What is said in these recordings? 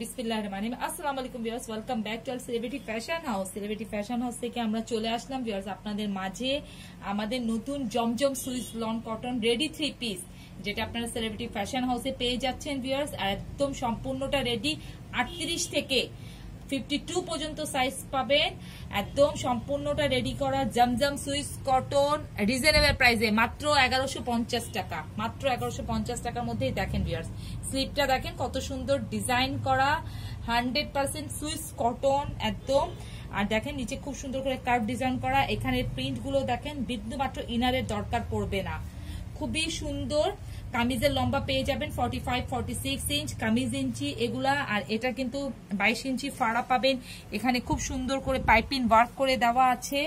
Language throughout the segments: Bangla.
বিসমিল্লাহিররহমানিররহিম। আসসালামু আলাইকুম viewers, welcome back to celebrity fashion house. Celebrity fashion house থেকে আমরা চলে আসলাম ভিউয়ার্স আপনাদের মাঝে আমাদের নতুন জমজম Swiss lawn cotton ready 3 piece, যেটা আপনারা সেলিব্রিটি ফ্যাশন হাউসে পেয়ে যাচ্ছেন ভিউয়ার্স। আর একদম সম্পূর্ণটা রেডি, 38 থেকে 52 পর্যন্ত সাইজ পাবেন। একদম সম্পূর্ণটা রেডি করা জমজম সুইস কটন রিজনেবল প্রাইসে মাত্র 1150 টাকা, মাত্র 1150 টাকার মধ্যেই দেখেন ভিউয়ার্স। স্লিপটা দেখেন কত সুন্দর ডিজাইন করা, 100% সুইস কটন একদম। আর দেখেন নিচে খুব সুন্দর করে কার্ভ ডিজাইন করা, এখানে প্রিন্ট গুলো দেখেন বিন্দু মাত্র ইনারের দরকার পড়বে না, খুবই সুন্দর। কামিজের লম্বা পেয়ে যাবেন 45-46 ইঞ্চ কামিজ ইঞ্চি এগুলা। আর এটা কিন্তু 22 ইঞ্চি ফাড়া পাবেন। এখানে খুব সুন্দর করে পাইপিং ওয়ার্ক করে দেওয়া আছে।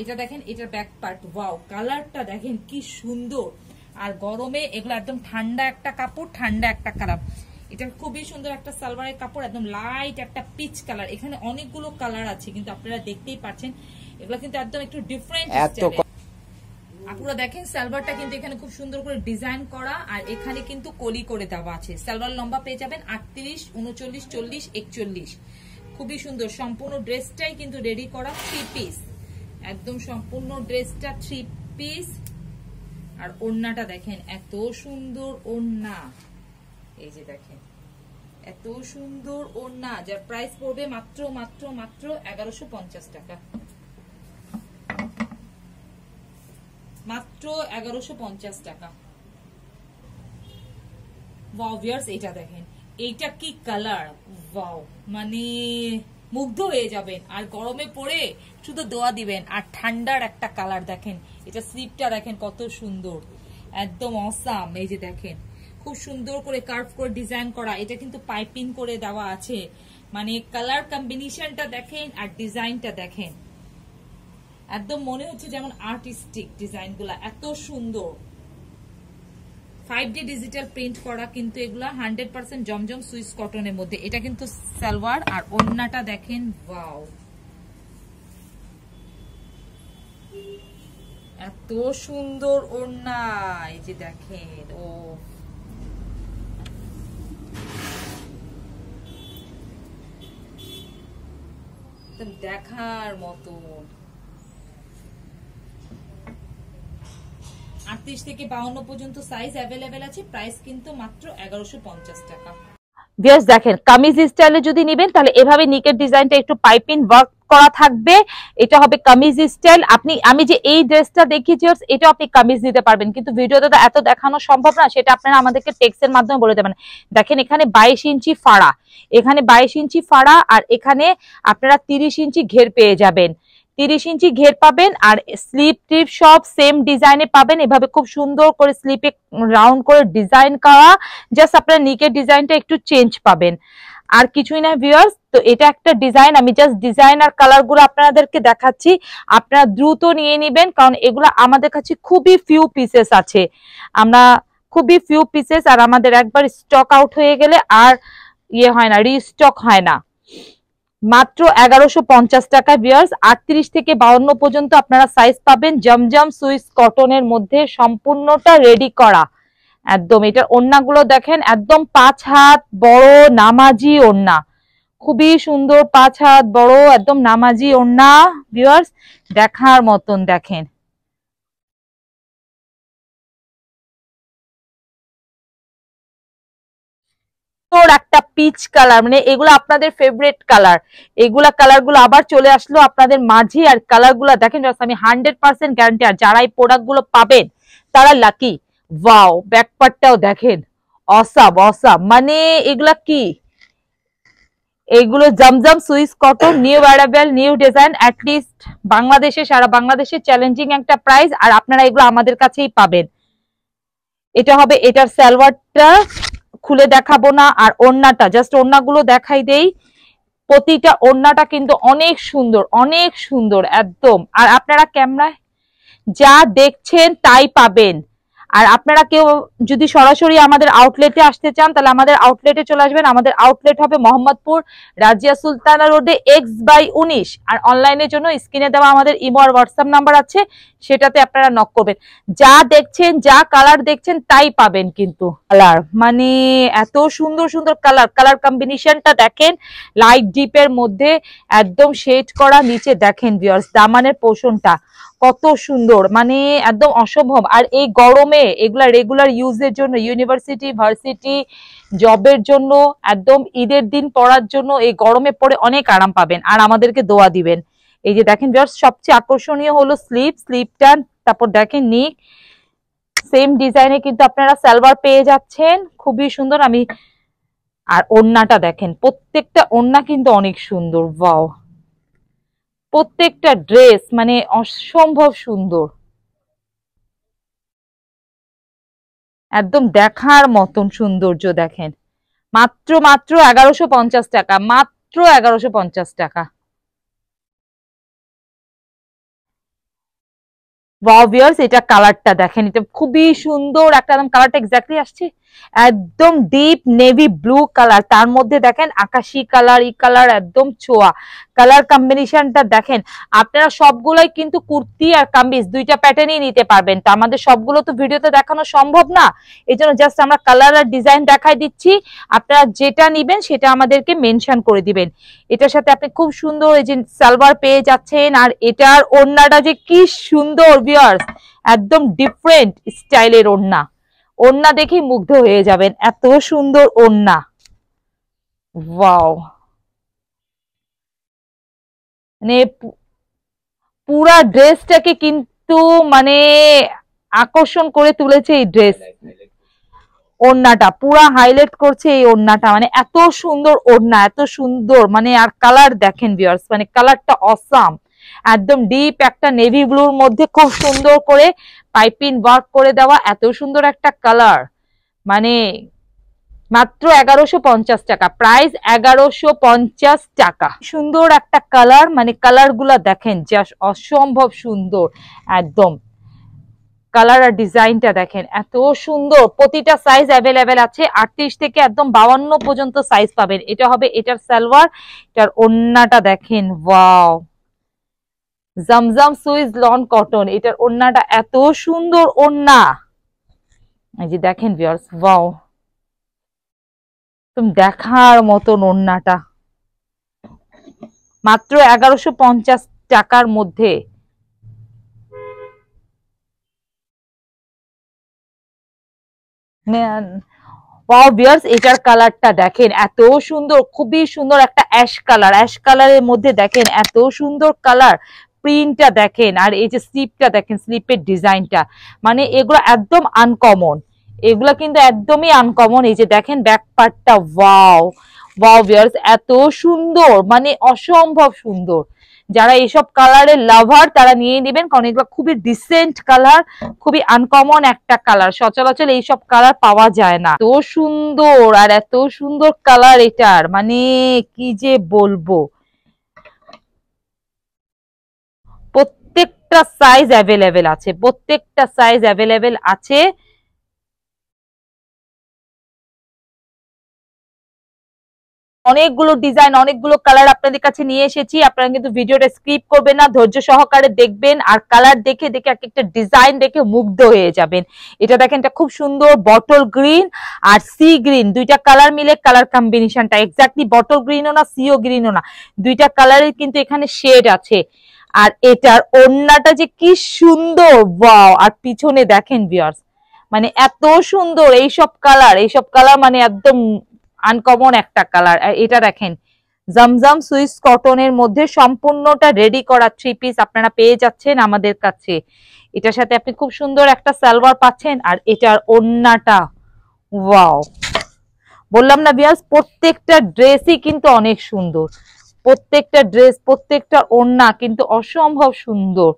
এটা দেখেন, এটার ব্যাক পার্ট, ওয়াও কালারটা দেখেন কি সুন্দর। আর গরমে এগুলো একদম ঠান্ডা একটা কাপড়, ঠান্ডা একটা কালার। এটা খুবই সুন্দর একটা সালোয়ারের কাপড়, একদম লাইট একটা পিচ কালার। এখানে অনেকগুলো কালার আছে কিন্তু আপনারা দেখতেই পাচ্ছেন, এগুলো কিন্তু একদম একটু ডিফারেন্ট স্টাইলে। আপনারা দেখেন সালোয়ারটা কিন্তু এখানে খুব সুন্দর করে ডিজাইন করা, আর এখানে কিন্তু কলি করে দেওয়া আছে। সালোয়ার লম্বা পেয়ে যাবেন 38, 39, 40, 41। খুবই সুন্দর। সম্পূর্ণ ড্রেসটাই কিন্তু রেডি করা 3 পিস, একদম সম্পূর্ণ ড্রেসটা 3 পিস। আর ওড়নাটা দেখেন এত সুন্দর ওড়না, এই যে দেখেন এত সুন্দর ওড়না, যার প্রাইস পড়বে মাত্র মাত্র মাত্র 1150 টাকা, মাত্র 1150 টাকা। ওয়াও ভিউয়ার্স, এটা দেখেন, এইটা কি কালার, ওয়াও মানে মুগ্ধ হয়ে যাবেন। আর গরমে পড়ে শুধু দোয়া দিবেন। আর ঠান্ডার একটা কালার দেখেন, এটা স্লিপটা দেখেন কত সুন্দর, একদম অসাম। এই যে দেখেন খুব সুন্দর করে কার্ভ করে ডিজাইন করা, এটা কিন্তু পাইপিং করে দেওয়া আছে। মানে কালার কম্বিনেশনটা দেখেন আর ডিজাইনটা দেখেন, একদম মনে হচ্ছে যেমন আর্টিস্টিক ডিজাইন গুলা, এত সুন্দর। 5D ডিজিটাল প্রিন্ট করা কিন্তু এগুলা 100% জমজম সুইস কটনের মধ্যে। এটা কিন্তু সালোয়ার, আর ওড়নাটা দেখেন, ওয়াও এত সুন্দর ওড়না। এই যে দেখেন, ও দেখার মতো। 38 থেকে 52 পর্যন্ত সাইজ অ্যাভেলেবেল আছে। প্রাইস কিন্তু মাত্র 1150 টাকা। ভিউয়ার্স দেখেন, কামিজ স্টাইলে যদি নেবেন তাহলে এভাবে নিকের ডিজাইনটা একটু পাইপিং ওয়ার্ক করা থাকবে, এটা হবে কামিজ স্টাইল। আমি যে এই ড্রেসটা দেখিয়েছি এটা আপনি কামিজ নিতে পারবেন, কিন্তু ভিডিওতে তো এত দেখানো সম্ভব না, সেটা আপনারা আমাদেরকে টেক্সটের মাধ্যমে বলে দেবেন। দেখেন এখানে 22 ইঞ্চি ফাড়া, এখানে 22 ইঞ্চি ফাড়া, আর এখানে আপনারা 30 ইঞ্চি ঘের পেয়ে যাবেন, 30 ইঞ্চি ঘের পাবেন। আর স্লিপ টিপ সব সেম ডিজাইনে পাবেন, এভাবে খুব সুন্দর করে স্লিপে রাউন্ড করে ডিজাইন করা। জাস্ট আপনারা নিকের ডিজাইনটা একটু চেঞ্জ পাবেন, আর কিছুই না ভিউয়ার্স। তো এটা একটা ডিজাইন, আমি জাস্ট ডিজাইন আর কালার গুলো আপনাদেরকে দেখাচ্ছি। আপনারা দ্রুত নিয়ে নেবেন, কারণ এগুলো আমাদের কাছে খুবই ফিউ পিসেস আছে, আমরা খুবই ফিউ পিসেস। আর আমাদের একবার স্টক আউট হয়ে গেলে আর ইয়ে হয় না, রিস্টক হয় না। মাত্র 1150 টাকা ভিউয়ার্স। 38 থেকে 52 পর্যন্ত আপনারা সাইজ পাবেন জমজম সুইস কটনের মধ্যে, সম্পূর্ণটা রেডি করা একদম। এটার ওড়নাগুলো দেখেন, একদম 5 হাত বড় নামাজি ওড়না, খুবই সুন্দর 5 হাত বড় একদম নামাজি ওড়না ভিউয়ার্স, দেখার মতন। দেখেন একটা পিচ কালার, মানে এগুলো আপনাদের ফেভারিট কালার, এগুলা কালার গুলো আবার চলে আসলো আপনাদের মাঝে। আর কালার গুলা দেখেন, আমি 100% গ্যারান্টি, আর যারা এই প্রোডাক্ট গুলো পাবেন তারা লাকি। ওয়াও, ব্যাকপার্টটাও দেখেন, অসাম অসাম। মানে এগুলা কি, এগুলো জমজম Swiss cotton, new arrival, new design, at least বাংলাদেশে, সারা বাংলাদেশে চ্যালেঞ্জিং একটা প্রাইস। আর আপনারা এগুলো আমাদের কাছেই পাবেন। এটা হবে, এটার সালোয়ারটা খুলে দেখাবো না, আর ওড়নাটা জাস্ট ওড়নাগুলো দেখাই দেই। প্রতিটা ওড়নাটা কিন্তু অনেক সুন্দর, অনেক সুন্দর একদম। আর আপনারা ক্যামেরায় যা দেখছেন তাই পাবেন। আর আপনারা কেউ যদি সরাসরি আমাদের আউটলেটে আসতে চান তাহলে আমাদের আউটলেটে চলে আসবেন। আমাদের আউটলেট হবে মোহাম্মদপুর রাজিয়া সুলতানা রোডে X/19। আর অনলাইনের জন্য স্ক্রিনে দেওয়া আমাদের ইমো আর হোয়াটসঅ্যাপ নাম্বার আছে, সেটাতে আপনারা নক করবেন। যা দেখছেন, যা কালার দেখছেন তাই পাবেন। কিন্তু কালার মানে এত সুন্দর সুন্দর কালার, কালার কম্বিনেশনটা দেখেন, লাইট ডিপের মধ্যে একদম শেড করা, নিচে দেখেন ভিউয়ার্স দামানের পোর্শনটা কত সুন্দর, মানে একদম অসম্ভব। আর এই গরমে এগুলা রেগুলার ইউজের জন্য, ইউনিভার্সিটি ভার্সিটি জবের জন্য, একদম ঈদের দিন পরার জন্য এই গরমে পরে অনেক আরাম পাবেন আর আমাদেরকে দোয়া দিবেন। এই যে দেখেন ভিউয়ার্স, সবচেয়ে আকর্ষণীয় হলো স্লিপটা, তারপর দেখেন নিক সেম ডিজাইনে কিন্তু আপনারা সালোয়ার পেয়ে যাচ্ছেন, খুবই সুন্দর। আমি আর ওড়নাটা দেখেন, প্রত্যেকটা ওড়না কিন্তু অনেক সুন্দর। ওয়াও, প্রত্যেকটা ড্রেস মানে অসম্ভব সুন্দর, একদম দেখার মতন সৌন্দর্য। দেখেন মাত্র মাত্র 1150 টাকা, মাত্র 1150 টাকা। ওয়াও ভিউয়ার্স, এটা কালারটা দেখেন, এটা খুবই সুন্দর একটা, একদম কালারটা এক্স্যাক্টলি আসছে একদম ডিপ নেভি ব্লু কালার, তার মধ্যে দেখেন আকাশি কালার, ই কালার একদম ছোঁয়া। কালার কম্বিনেশনটা দেখেন। আপনারা সবগুলোই কিন্তু কুর্তি আর কামিজ দুইটা প্যাটার্নই নিতে পারবেন, তা আমাদের সবগুলো তো ভিডিওতে দেখানো সম্ভব না, এই জন্য জাস্ট আমরা কালার আর ডিজাইন দেখাই দিচ্ছি। আপনারা যেটা নিবেন সেটা আমাদেরকে মেনশন করে দিবেন। এটার সাথে আপনি খুব সুন্দর এই যে সালোয়ার পেয়ে যাচ্ছেন, আর এটার ওড়নাটা যে কি সুন্দর ভিউয়ার্স, একদম ডিফারেন্ট স্টাইলের ওড়না। ওড়না দেখেই মুগ্ধ হয়ে যাবেন, এত সুন্দর ওড়না। ওয়াও, মানে পুরা ড্রেসটাকে কিন্তু মানে আকর্ষণ করে তুলেছে এই ড্রেস। ওড়নাটা পুরা হাইলাইট করছে এই ওড়নাটা, মানে এত সুন্দর ওড়না, এত সুন্দর, মানে আর কালার দেখেন ভিউয়ার্স, মানে কালারটা অসাম, একদম ডিপ একটা নেভি ব্লুর মধ্যে খুব সুন্দর করে পাইপিং ওয়ার্ক করে দেওয়া, এত সুন্দর একটা কালার। মানে মাত্র 1150 টাকা, প্রাইস 1150 টাকা। সুন্দর একটা কালার, মানে কালার গুলা দেখেন জাস্ট অসম্ভব সুন্দর একদম। কালার আর ডিজাইনটা দেখেন এত সুন্দর, প্রতিটা সাইজ অ্যাভেলেবেল আছে, 38 থেকে একদম 52 পর্যন্ত সাইজ পাবেন। এটা হবে এটার সালোয়ার, এটার ওড়নাটা দেখেন, ওয়াও, জমজম সুইস লন কটন, এটার ওড়নাটা এত সুন্দর ওড়না। এই যে দেখেন ভিউয়ার্স, ওয়াও, তুমি দেখার মতন ওড়নাটা, মাত্র 1150 টাকার মধ্যে। ওয়াও ভিউয়ার্স, এটার কালারটা দেখেন এত সুন্দর, খুবই সুন্দর একটা অ্যাশ কালার, অ্যাশ কালারের মধ্যে দেখেন এত সুন্দর কালার, প্রিন্টটা দেখেন, আর এই যে স্লিপটা দেখেন, স্লিপের ডিজাইনটা, মানে এগুলো একদম আনকমন, এগুলা কিন্তু একদমই আনকমন। এই যে দেখেন ব্যাক পার্টটা, ওয়াও ওয়াও ভিউয়ার্স, এত সুন্দর, মানে অসম্ভব সুন্দর। যারা এইসব কালারের লাভার তারা নিয়ে নেবেন, কারণ এগুলো খুবই ডিসেন্ট কালার, খুবই আনকমন একটা কালার, সচরাচর এইসব কালার পাওয়া যায় না। এত সুন্দর, আর এত সুন্দর কালার এটার, মানে কি যে বলবো। প্রত্যেকটা সাইজ অ্যাভেলেবেল আছে, প্রত্যেকটা সাইজ অ্যাভেলেবেল আছে। অনেকগুলো ডিজাইন, অনেকগুলো কালার আপনাদের কাছে নিয়ে এসেছি, আপনারা কিন্তু ভিডিওটা স্কিপ করবেন না, ধৈর্য সহকারে দেখবেন, আর কালার দেখে দেখে এক একটা ডিজাইন দেখে মুগ্ধ হয়ে যাবেন। এটা দেখেন, এটা খুব সুন্দর বটল গ্রিন আর সি গ্রিন, দুইটা কালার মিলে কালার কম্বিনেশনটা এক্স্যাক্টলি বটল গ্রিনও না সিও গ্রিনও না, দুইটা কালারের কিন্তু এখানে শেড আছে। আর এটার ওড়নাটা যে কি সুন্দর, ওয়াও, আর পিছনে দেখেন ভিউয়ার্স, মানে এত সুন্দর এইসব কালার, এইসব কালার মানে একদম আনকমন একটা কালার। এটা দেখেন জমজম সুইস কটনের মধ্যে সম্পূর্ণটা রেডি করা থ্রি পিস আপনারা পেয়ে যাচ্ছেন আমাদের কাছে। এটার সাথে আপনি খুব সুন্দর একটা সালোয়ার পাচ্ছেন, আর এটার ওড়নাটা, ওয়াও, বললাম না ভিউয়ার্স, প্রত্যেকটা ড্রেসই কিন্তু অনেক সুন্দর, প্রত্যেকটা ড্রেস, প্রত্যেকটা ওড়না কিন্তু অসম্ভব সুন্দর।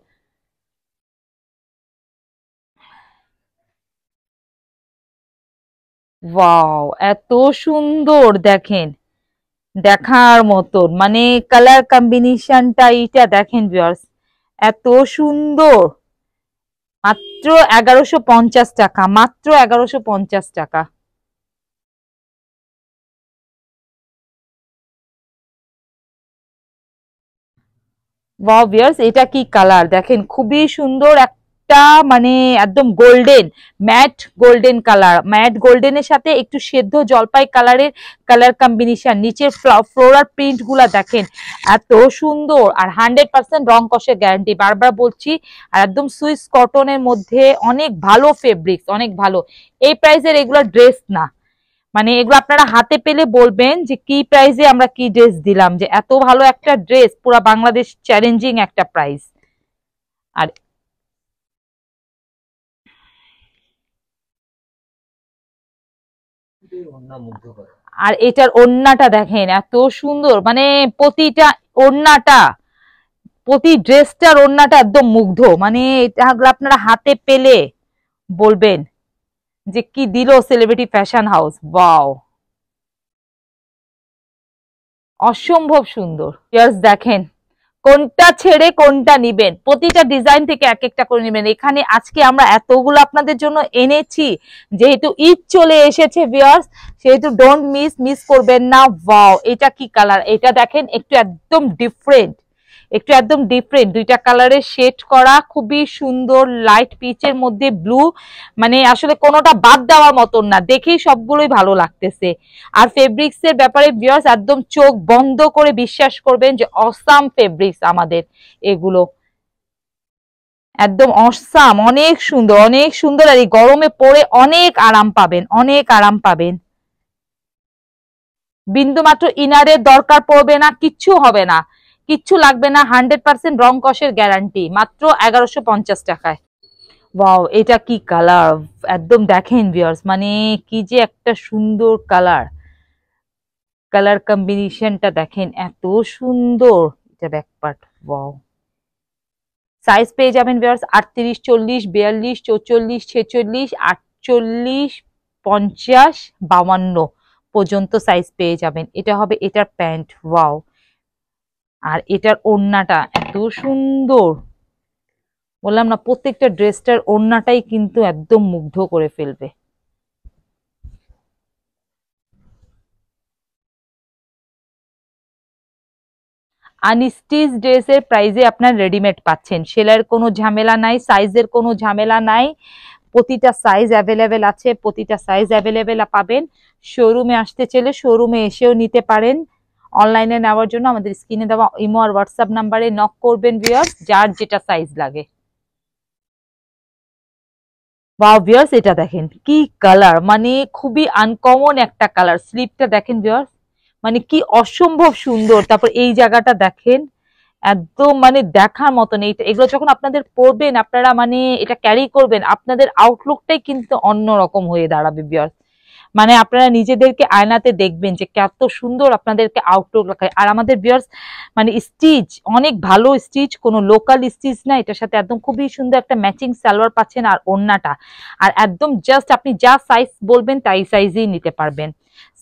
ওয়াও, এত সুন্দর দেখেন, দেখার মতন, মানে কালার কম্বিনেশনটা এইটা দেখেন ভিউয়ার্স, এত সুন্দর। মাত্র 1150 টাকা, মাত্র 1150 টাকা। ওয়াও ভিউয়ার্স, এটা কি কালার দেখেন, খুবই সুন্দর একটা মানে একদম golden, matte golden colour, matte গোল্ডেনের সাথে একটু সেদ্ধ জলপাই কালারের কালার কম্বিনেশন। নিচের ফ্লোরাল প্রিন্ট গুলা দেখেন এত সুন্দর, আর 100% রং কষের গ্যারান্টি, বারবার বলছি। আর একদম সুইস কটনের মধ্যে অনেক ভালো ফেব্রিক্স, অনেক ভালো। এই প্রাইসের এগুলো ড্রেস না, মানে এগুলো আপনারা হাতে পেলে বলবেন যে কি প্রাইসে আমরা কি ড্রেস দিলাম, যে এত ভালো একটা ড্রেস, পুরো বাংলাদেশ চ্যালেঞ্জিং একটা প্রাইস। আর আর এটার ওড়নাটা দেখেন এত সুন্দর, মানে প্রতিটা ওড়নাটা, প্রতি ড্রেসটার ওড়নাটা একদম মুগ্ধ, মানে এটা আপনারা হাতে পেলে বলবেন যে কি দিল সেলিব্রিটি ফ্যাশন হাউস। ওয়াও, অসম্ভব সুন্দর। ইয়ার্স দেখেন কোনটা ছেড়ে কোনটা নিবেন, প্রতিটা ডিজাইন থেকে এক একটা করে নিবেন। এখানে আজকে আমরা এতগুলো আপনাদের জন্য এনেছি, যেহেতু ঈদ চলে এসেছে ভিউয়ার্স, সেহেতু ডোন্ট মিস করবেন না। ওয়াও, এটা কি কালার, এটা দেখেন একটু একদম ডিফারেন্ট, একটু একদম ডিফারেন্ট, দুইটা কালারের শেড করা, খুবই সুন্দর, লাইট পিচের মধ্যে ব্লু, মানে আসলে কোনোটা বাদ দেওয়ার মতন না, দেখেই সবগুলোই ভালো লাগতেছে। আর ফেব্রিক্স এর ব্যাপারে ভিউয়ার্স একদম চোখ বন্ধ করে বিশ্বাস করবেন যে অসাম ফেব্রিক্স আমাদের এগুলো, একদম অসাম, অনেক সুন্দর, অনেক সুন্দর। আর এই গরমে পরে অনেক আরাম পাবেন, অনেক আরাম পাবেন। বিন্দু মাত্র ইনারের দরকার পড়বে না, কিচ্ছু হবে না, কিচ্ছু লাগবে না, 100% রং কষের গ্যারান্টি, মাত্র 1150 টাকায়। ওয়াও, এটা কি কালার, একদম দেখেন ভিউয়ার্স, মানে কি যে একটা সুন্দর কালার, কালার কম্বিনেশনটা দেখেন এত সুন্দর। এটা ব্যাক পার্ট। ওয়াও, সাইজ পেয়ে যাবেন ভিউয়ার্স 38, 40, 42, 44, 46, 48, 50, 52 পর্যন্ত সাইজ পেয়ে যাবেন। এটা হবে এটার প্যান্ট। ওয়াও, আর এটার ওড়নাটা এত সুন্দর, বললাম না প্রত্যেকটা ড্রেসটার ওড়নাটাই কিন্তু একদম মুগ্ধ করে ফেলবে। আনস্টিচ ড্রেসের প্রাইজে আপনার রেডিমেড পাচ্ছেন, সেলাইয়ের কোনো ঝামেলা নাই, সাইজের কোনো ঝামেলা নাই, প্রতিটা সাইজ অ্যাভেলেবেল আছে, প্রতিটা সাইজ অ্যাভেলেবেল পাবেন। শোরুমে আসতে চাইলে শোরুমে এসেও নিতে পারেন। অনলাইনে নেওয়ার জন্য আমাদের স্ক্রিনে দেওয়া ইমো আর হোয়াটসঅ্যাপ নাম্বারে নক করবেন ভিউয়ার্স, যার যেটা সাইজ লাগে। ওয়াও ভিউয়ার্স, এটা দেখেন কি কালার, মানে খুবই আনকমন একটা কালার। স্লিপটা দেখেন ভিউয়ার্স, মানে কি অসম্ভব সুন্দর। তারপর এই জায়গাটা দেখেন একদম মানে দেখার মতন। এইটা এগুলো যখন আপনাদের পরবেন, আপনারা মানে এটা ক্যারি করবেন, আপনাদের আউটলুকটাই কিন্তু অন্যরকম হয়ে দাঁড়াবে ভিউয়ার্স। মানে আপনারা নিজেদেরকে আয়নাতে দেখবেন যে কত সুন্দর আপনাদেরকে আউটলুক রাখায়। আর আমাদের ভিউয়ার্স মানে স্টিচ অনেক ভালো স্টিচ, কোনো লোকাল স্টিচ না, এটার সাথে একদম খুবই সুন্দর একটা ম্যাচিং সালোয়ার পাচ্ছেন আর ওড়নাটা। আর একদম জাস্ট আপনি যা সাইজ বলবেন তাই সাইজেই নিতে পারবেন।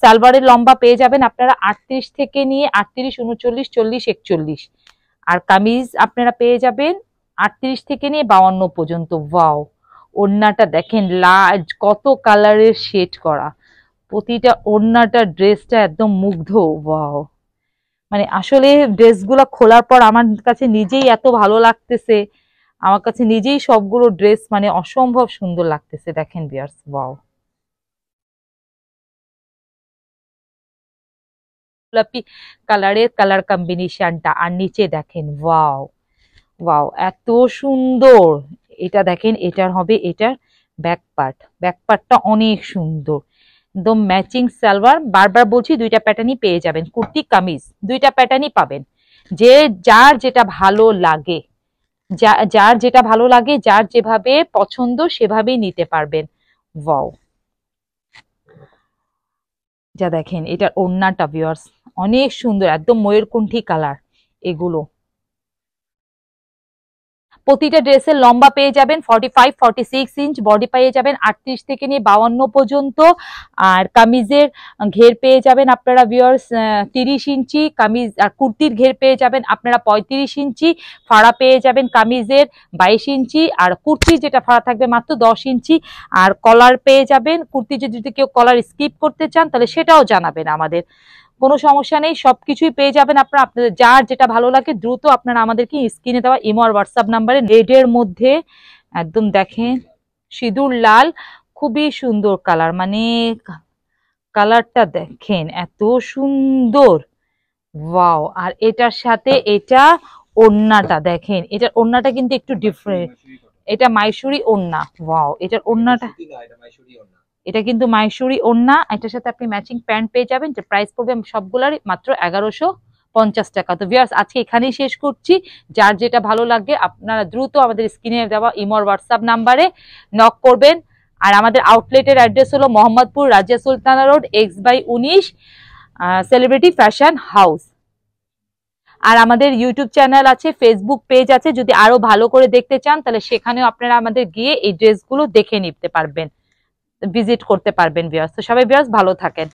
সালোয়ারের লম্বা পেয়ে যাবেন আপনারা 38 থেকে নিয়ে 38, 39, 40, 41। আর কামিজ আপনারা পেয়ে যাবেন 38 থেকে নিয়ে 52 পর্যন্ত। ওয়াও, ওড়নাটা দেখেন লার্জ, কত কালারের শেড করা, প্রতিটা ওড়নাটা ড্রেসটা একদম মুগ্ধ। ওয়াও, মানে আসলে ড্রেসগুলো খোলার পর আমার কাছে নিজেই এত ভালো লাগতেছে, আমার কাছে নিজেই সবগুলো ড্রেস মানে অসম্ভব সুন্দর লাগতেছে। দেখেন ভিউয়ার্স, ওয়াও, গোলাপি কালারের কালার কম্বিনেশনটা, আর নিচে দেখেন ওয়াও, ওয়াও এত সুন্দর। এটা দেখেন, এটার হবে এটার ব্যাক পার্ট, ব্যাক পার্টটা অনেক সুন্দর, একদম ম্যাচিং সালোয়ার। বারবার বলছি দুইটা প্যাটার্নই পেয়ে যাবেন, কুর্তি কামিজ দুইটা প্যাটার্নই পাবেন। যে যার যেটা ভালো লাগে, যার যেটা ভালো লাগে, যার যেভাবে পছন্দ সেভাবেই নিতে পারবেন। ওয়াও, যা দেখেন এটার ওড়নাটা ভিউয়ার্স অনেক সুন্দর, একদম ময়ূরকণ্ঠী কালার এগুলো। প্রতিটা ড্রেসের লম্বা পেয়ে যাবেন 45-46 ইঞ্চ, বডি পেয়ে যাবেন 38 থেকে নিয়ে 52 পর্যন্ত। আর কামিজের ঘের পেয়ে যাবেন আপনারা ভিউয়ার্স 30 ইঞ্চি, কামিজ আর কুর্তির ঘের পেয়ে যাবেন আপনারা 35 ইঞ্চি, ফাড়া পেয়ে যাবেন কামিজের 22 ইঞ্চি, আর কুর্তির যেটা ফাড়া থাকবে মাত্র 10 ইঞ্চি। আর কলার পেয়ে যাবেন, কুর্তি যদি কেউ কলার স্কিপ করতে চান তাহলে সেটাও জানাবেন আমাদের, কোনো সমস্যা নেই, সবকিছুই পেয়ে যাবেন আপনারা। আপনাদের যার যেটা ভালো লাগে দ্রুত আপনারা আমাদেরকে স্ক্রিনে দেওয়া ইমো আর হোয়াটসঅ্যাপ নাম্বারে, রেডের মধ্যে একদম দেখেন সিঁদুর লাল, খুবই সুন্দর কালার, মানে কালারটা দেখেন এত সুন্দর, ওয়াও। আর এটার সাথে এটা ওড়নাটা দেখেন, এটার ওড়নাটা কিন্তু একটু ডিফারেন্ট, এটা মাইসুরি ওড়না, ওয়াও। এটার ওড়নাটা, এটা কিন্তু মাইসুরি ওড়না, এটার সাথে আপনি ম্যাচিং প্যান্ট পেয়ে যাবেন, যে প্রাইস পড়বে সবগুলারই মাত্র 1150 টাকা। তো ভিউয়ার্স আজকে এখানেই শেষ করছি, যার যেটা ভালো লাগে আপনারা দ্রুত আমাদের স্ক্রিনে দেওয়া ইমো আর হোয়াটসঅ্যাপ নাম্বারে নক করবেন। আর আমাদের আউটলেটের অ্যাড্রেস হলো Mohammadpur Razia Sultana road X/19 celebrity fashion house. আর আমাদের ইউটিউব চ্যানেল আছে, ফেসবুক পেজ আছে, যদি আরো ভালো করে দেখতে চান তাহলে সেখানেও আপনারা আমাদের গিয়ে এই ড্রেসগুলো দেখে নিতে পারবেন, ভিজিট করতে পারবেন ভিউয়ার্স। তো সবাই ভিউয়ার্স ভালো থাকেন।